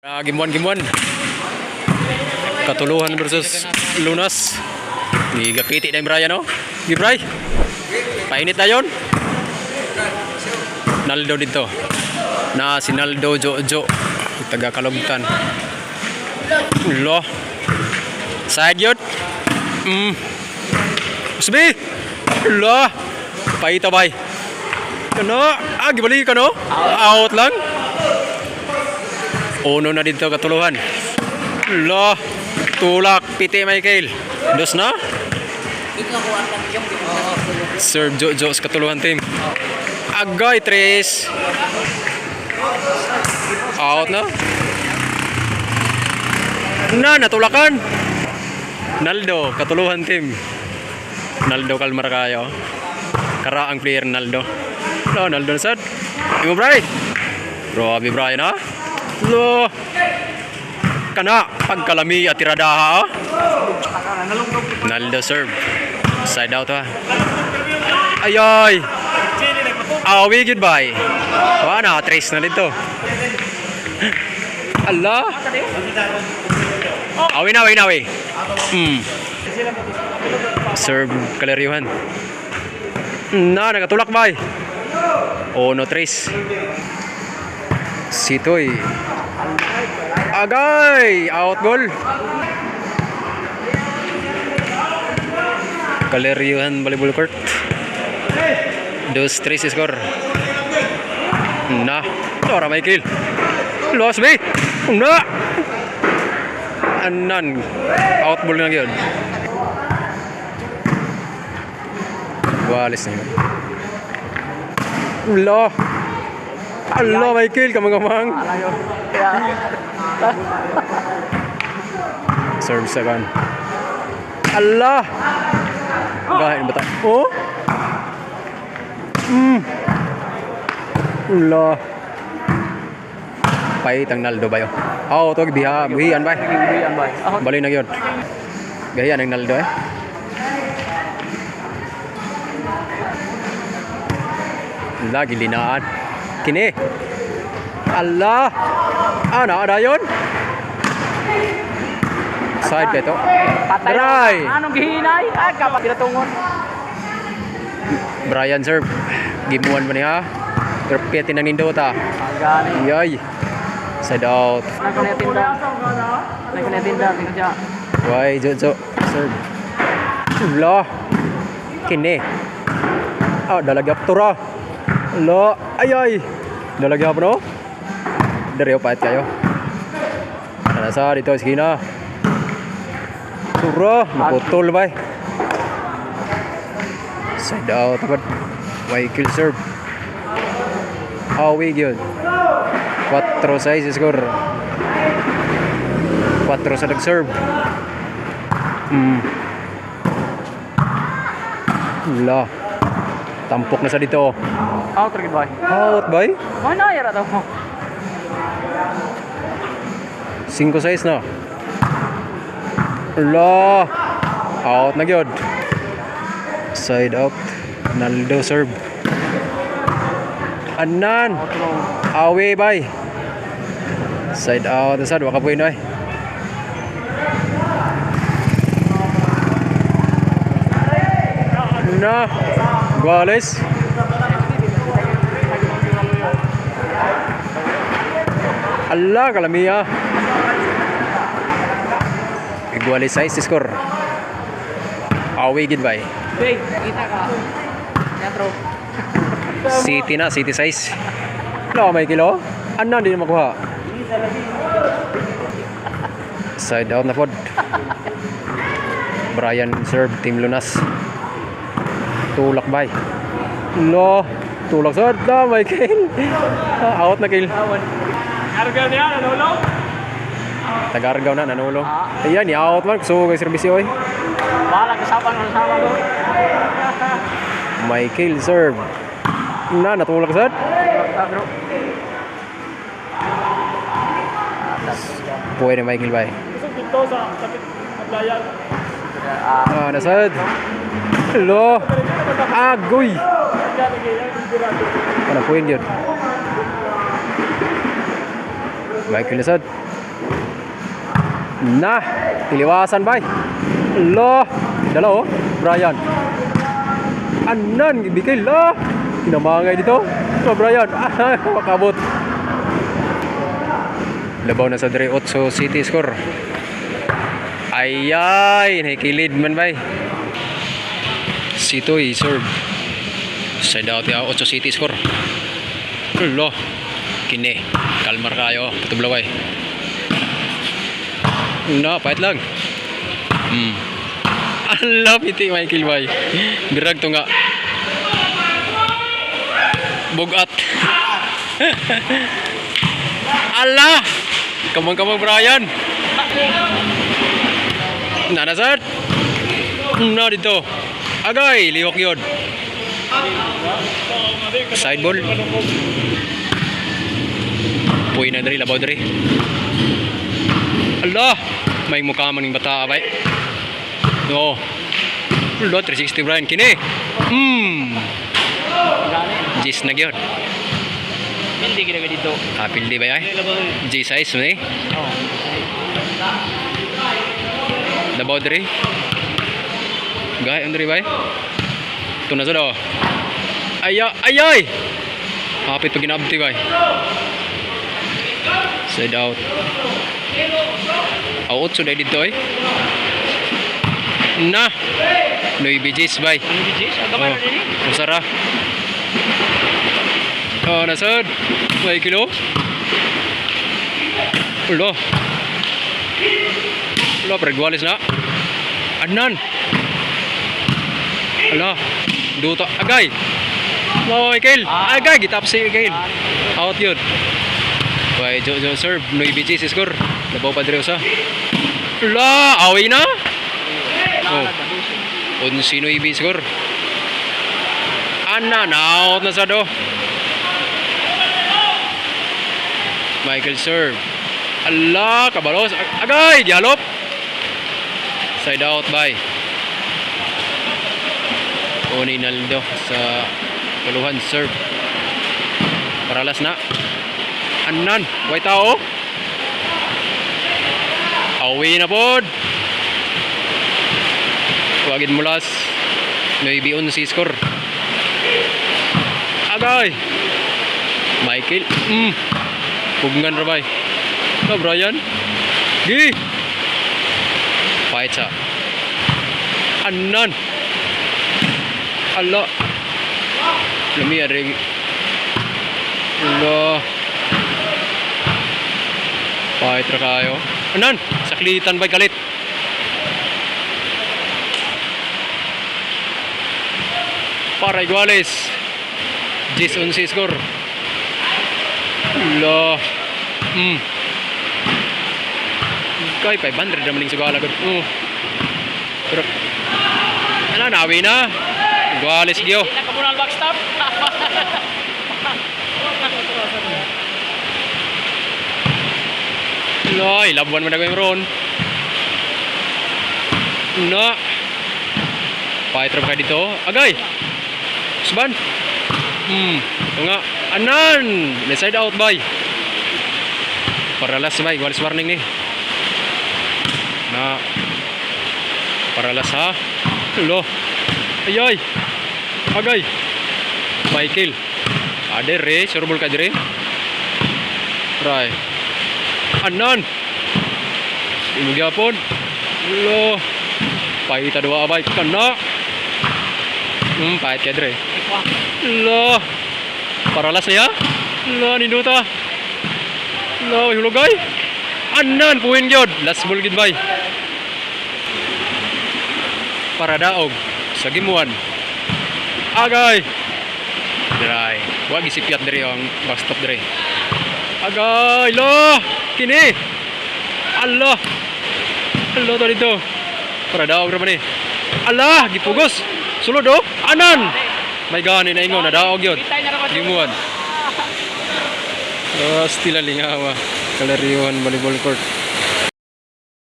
Gimuan Katuluhan versus Lunas. Gigapiti na yung Brian, no? Gibray painit na yun. Naldo dito na si Naldo Jojo taga Kalugtan. Lo side yun. Usbi lo paita bay kano gibalik ka, no? Out lang. Uno na dito katuluhan. Lo tulak piti Michael. Dos na. Serve Jojo sa katuluhan team. Agay tres. Out na. Natulakan. Naldo katuluhan team. Naldo kalmar kayo. Karaang player Naldo. Naldo sad. Imo Bray. Bro, abi Bray na. Lo kana pagkalami at tiradaha. Naldo serve side out ha. Ayoy awi goodbye. Wana trace na dito. Allah awi na. Serve Kaleriuhan. Nakatulak bay. No trace. Sitoy agay out goal. Kaleriuhan volleyball court. Dos tres score. Ora Michael. Los B. Anan out ball na gyud. Walis na yun. Allah Michael kamang-kamang. Serve second. Allah. Gahin ba tayo? Allah. Paitang Naldo ba yun? Ito buhian ba? Bali na yun. Gahian ang Naldo Lagi linaan. Kini. Allah. Ada yun. Side ka ito. Patay. Anong gihinay? Kapag kinatungon. Brian serve. Gimuan ba niya? Terpiatin ng Nindota. Yay. Side out. Nagkunetinda. Why Jojo serve. Lo. Kini. Dalagap tura. Lo. Ayay. Dalagap no? Dari paat kayo. Nasa dito skina. Tura, naputol ba? Side out agad. Michael serve. Awi yun. 4-6 score. 4 sa nag-serve. Wala. Tampok na sa dito. Out rin ba? Out ba? Mana ya rato mo? 5-6 na. Wala. Out na gyud. Side out. Naldo serve. Anan. Away bay. Side out. Sad waka po inoy. Guales. Allah kalamia. Guales 6 score. Away gid bay. Kita ka. Teatro. City na, City size. May kilo. Anan din makuha. Side out na pod. Brian serve team Lunas. Tulak bay. Tulak sa Michael. Out na kill. Argaw niya nanulong. Tagargaw na nanulong. Ayan, out man so kay serbisyo Bahala kasapan mo. Michael serve. Natulak sad. Pwede Michael bay. Dito sa kapit Atlayan. Nasad. Agoy. Ano po yun? Michael Nasad. Nah, tiliwasan bay. Lo, dala oh, Brian. Anan gibigay lo. Kinamangay dito. So Brian, makabot. Labaw na sa dire 8 City score. Ayay, nakikilid man bay. Sitoy serve. Side out ya 8 City score. Lo. Kini, kalmar kayo, patublaway. No, pahit lang. Allah, piti Michael bay. Birag to nga. Bugat. Allah. Kamang-kamang Brian. Nanasad. Na dito. Agay, liwak yun. Side ball. Puy na dari, labaw dari. Allah, may mukha maning bata bay. No. Allah, 360 Brian kini. Jis na gyud. Hindi kita dito. Pildi ba ay? G size mo ni? Oo. Labaw dari. Gay andre bay. Tuna sa do. Ayay. Hapit pag ginabti bay. Side out. Out sudah dito ay. Nah. Noy bijis bay. Bijis, agam ini. Usara. Oh, nasad. May kilo. Ulo. Ulo, pergualis na. Anan. Ala. Duta. Agay. Oh, Michael. Agay. Gitap si Michael. Out yun. Why, Jo serve. Noy BG si score. Labaw pa dire usa. Ala. Away na. Oh. Unsino ibi score. Ana. Out na sa do. Michael serve. Allah, kabalos. Agay, gialop. Side out by Oninaldo sa kaluhan serve. Paralas na. Anan, way tao. Away na pod. Wagid mulas. Maybe on si score. Agay. Michael. Pugungan rabay. Oh, Brian. Gi. Fight sa. Anan. Allah. Lami ada. Allah. Fight ra kayo. Anan. Saklitan bay kalit. Para iguales. 10-11 score. Allah. Kay 500 na maling sigala gud. Pero ana nawi na. Iguales gyo. Nakamunal backstop. Loy, labuan man dagway ron. Na. Fighter ka dito. Agay. Suban. Ito nga. Anan. May side out bay. Paralas bay. Iguales warning ni. Na. Paralas ha. Lo. Ayay. Agay. Michael. Ade re. Surbol ka dire. Try. Anan. Imugyapon. Lo. Pahita dua abay. Kana. Pahit ka dire. Lo. Paralas niya. Lo. Ninduta. Lo. Hulogay. Anan. Puhin gyud. Last ball gid bay. Para daog. Sa gimuan. Agay. Dry. Wag isipiat dire ang backstop dire. Agay. Lo. Kini. Allah. Allah to dito. Para daog ra man ni. Allah. Gipugos. Sulod oh. Anan. May gani na ingon na daog yun. Gimuan. Stila lingawa. Kalariwan volleyball court.